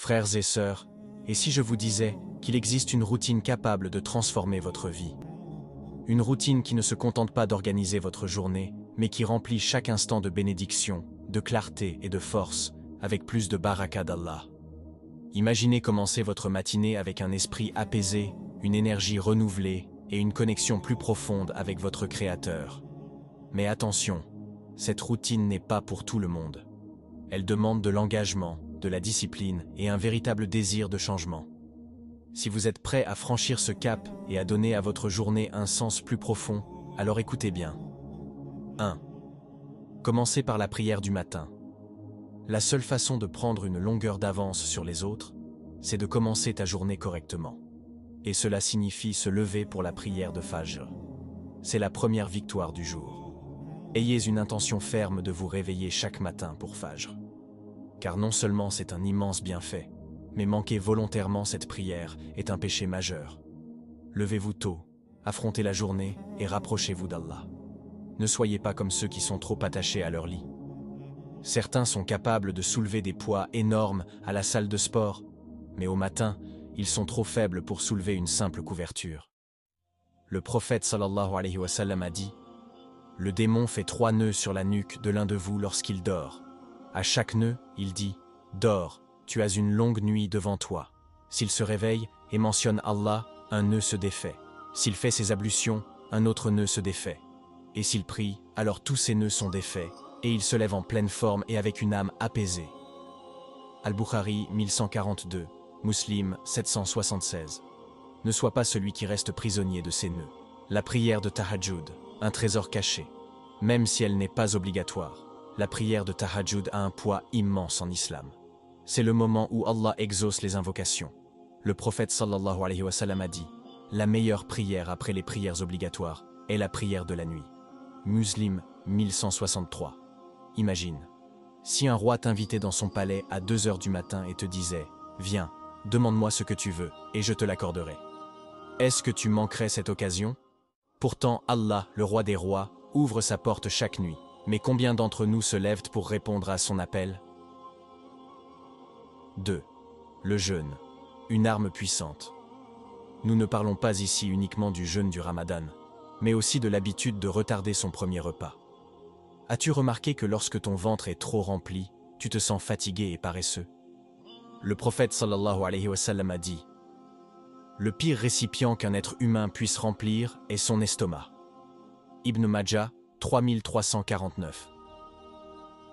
Frères et sœurs, et si je vous disais qu'il existe une routine capable de transformer votre vie? Une routine qui ne se contente pas d'organiser votre journée, mais qui remplit chaque instant de bénédiction, de clarté et de force, avec plus de baraka d'Allah. Imaginez commencer votre matinée avec un esprit apaisé, une énergie renouvelée et une connexion plus profonde avec votre Créateur. Mais attention, cette routine n'est pas pour tout le monde. Elle demande de l'engagement, de la discipline et un véritable désir de changement. Si vous êtes prêt à franchir ce cap et à donner à votre journée un sens plus profond, alors écoutez bien. 1. Commencez par la prière du matin. La seule façon de prendre une longueur d'avance sur les autres, c'est de commencer ta journée correctement. Et cela signifie se lever pour la prière de Fajr. C'est la première victoire du jour. Ayez une intention ferme de vous réveiller chaque matin pour Fajr. Car non seulement c'est un immense bienfait, mais manquer volontairement cette prière est un péché majeur. Levez-vous tôt, affrontez la journée et rapprochez-vous d'Allah. Ne soyez pas comme ceux qui sont trop attachés à leur lit. Certains sont capables de soulever des poids énormes à la salle de sport, mais au matin, ils sont trop faibles pour soulever une simple couverture. Le prophète sallallahu alayhi wa sallam a dit « Le démon fait 3 nœuds sur la nuque de l'un de vous lorsqu'il dort. À chaque nœud, il dit « Dors, tu as une longue nuit devant toi. » S'il se réveille et mentionne Allah, un nœud se défait. S'il fait ses ablutions, un autre nœud se défait. Et s'il prie, alors tous ces nœuds sont défaits, et il se lève en pleine forme et avec une âme apaisée. Al-Bukhari 1142, Muslim 776. Ne sois pas celui qui reste prisonnier de ces nœuds. La prière de Tahajjud, un trésor caché. Même si elle n'est pas obligatoire, la prière de Tahajjud a un poids immense en islam. C'est le moment où Allah exauce les invocations. Le prophète sallallahu alayhi wa sallam a dit « La meilleure prière après les prières obligatoires est la prière de la nuit. » Muslim 1163. Imagine, si un roi t'invitait dans son palais à 2 heures du matin et te disait « Viens, demande-moi ce que tu veux et je te l'accorderai. » Est-ce que tu manquerais cette occasion? Pourtant, Allah, le roi des rois, ouvre sa porte chaque nuit. Mais combien d'entre nous se lèvent pour répondre à son appel? 2. Le jeûne, une arme puissante. Nous ne parlons pas ici uniquement du jeûne du Ramadan, mais aussi de l'habitude de retarder son premier repas. As-tu remarqué que lorsque ton ventre est trop rempli, tu te sens fatigué et paresseux? Le prophète sallallahu alayhi wa sallam a dit « Le pire récipient qu'un être humain puisse remplir est son estomac. » Ibn Majah 3349.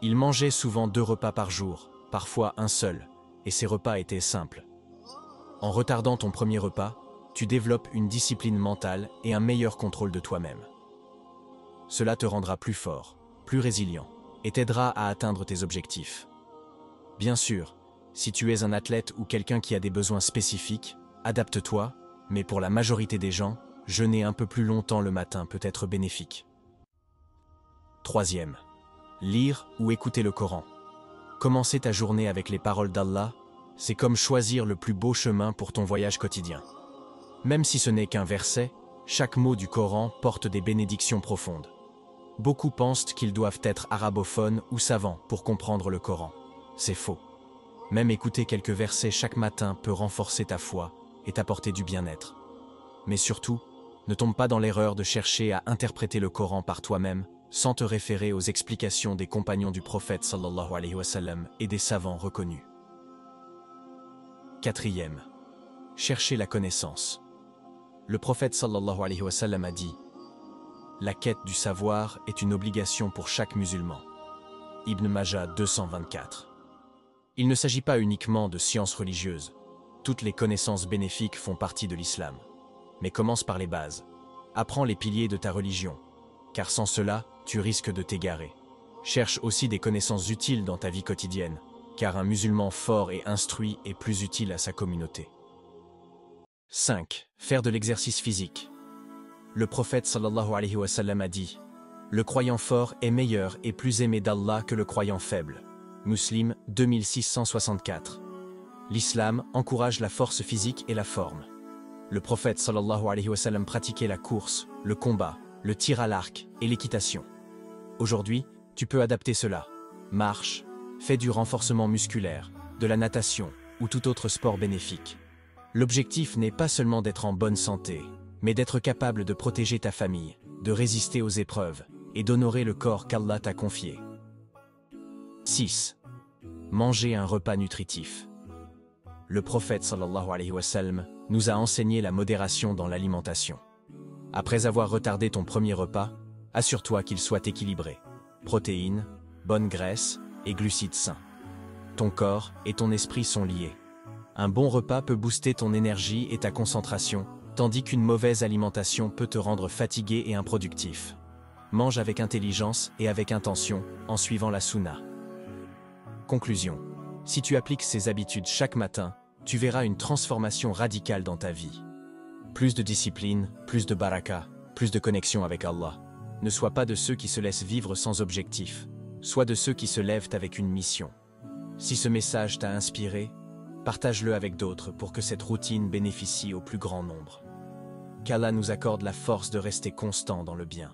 Il mangeait souvent 2 repas par jour, parfois un seul, et ces repas étaient simples. En retardant ton premier repas, tu développes une discipline mentale et un meilleur contrôle de toi-même. Cela te rendra plus fort, plus résilient, et t'aidera à atteindre tes objectifs. Bien sûr, si tu es un athlète ou quelqu'un qui a des besoins spécifiques, adapte-toi, mais pour la majorité des gens, jeûner un peu plus longtemps le matin peut être bénéfique. 3. Lire ou écouter le Coran. Commencer ta journée avec les paroles d'Allah, c'est comme choisir le plus beau chemin pour ton voyage quotidien. Même si ce n'est qu'un verset, chaque mot du Coran porte des bénédictions profondes. Beaucoup pensent qu'ils doivent être arabophones ou savants pour comprendre le Coran. C'est faux. Même écouter quelques versets chaque matin peut renforcer ta foi et t'apporter du bien-être. Mais surtout, ne tombe pas dans l'erreur de chercher à interpréter le Coran par toi-même sans te référer aux explications des compagnons du prophète sallallahu alayhi wa sallam et des savants reconnus. 4. Chercher la connaissance. Le prophète sallallahu alayhi wa sallam a dit « La quête du savoir est une obligation pour chaque musulman. » Ibn Majah 224. Il ne s'agit pas uniquement de sciences religieuses. Toutes les connaissances bénéfiques font partie de l'islam. Mais commence par les bases. Apprends les piliers de ta religion, car sans cela, tu risques de t'égarer. Cherche aussi des connaissances utiles dans ta vie quotidienne, car un musulman fort et instruit est plus utile à sa communauté. 5. Faire de l'exercice physique. Le prophète sallallahu alayhi wa sallam a dit « Le croyant fort est meilleur et plus aimé d'Allah que le croyant faible. » Muslim 2664. L'islam encourage la force physique et la forme. Le prophète sallallahu alayhi wa sallam pratiquait la course, le combat, le tir à l'arc et l'équitation. Aujourd'hui, tu peux adapter cela. Marche, fais du renforcement musculaire, de la natation, ou tout autre sport bénéfique. L'objectif n'est pas seulement d'être en bonne santé, mais d'être capable de protéger ta famille, de résister aux épreuves et d'honorer le corps qu'Allah t'a confié. 6. Manger un repas nutritif. Le prophète sallallahu alayhi wa sallam nous a enseigné la modération dans l'alimentation. Après avoir retardé ton premier repas, assure-toi qu'il soit équilibré. Protéines, bonnes graisses et glucides sains. Ton corps et ton esprit sont liés. Un bon repas peut booster ton énergie et ta concentration, tandis qu'une mauvaise alimentation peut te rendre fatigué et improductif. Mange avec intelligence et avec intention, en suivant la sunna. Conclusion. Si tu appliques ces habitudes chaque matin, tu verras une transformation radicale dans ta vie. Plus de discipline, plus de baraka, plus de connexion avec Allah. Ne sois pas de ceux qui se laissent vivre sans objectif, sois de ceux qui se lèvent avec une mission. Si ce message t'a inspiré, partage-le avec d'autres pour que cette routine bénéficie au plus grand nombre. Qu'Allah nous accorde la force de rester constant dans le bien.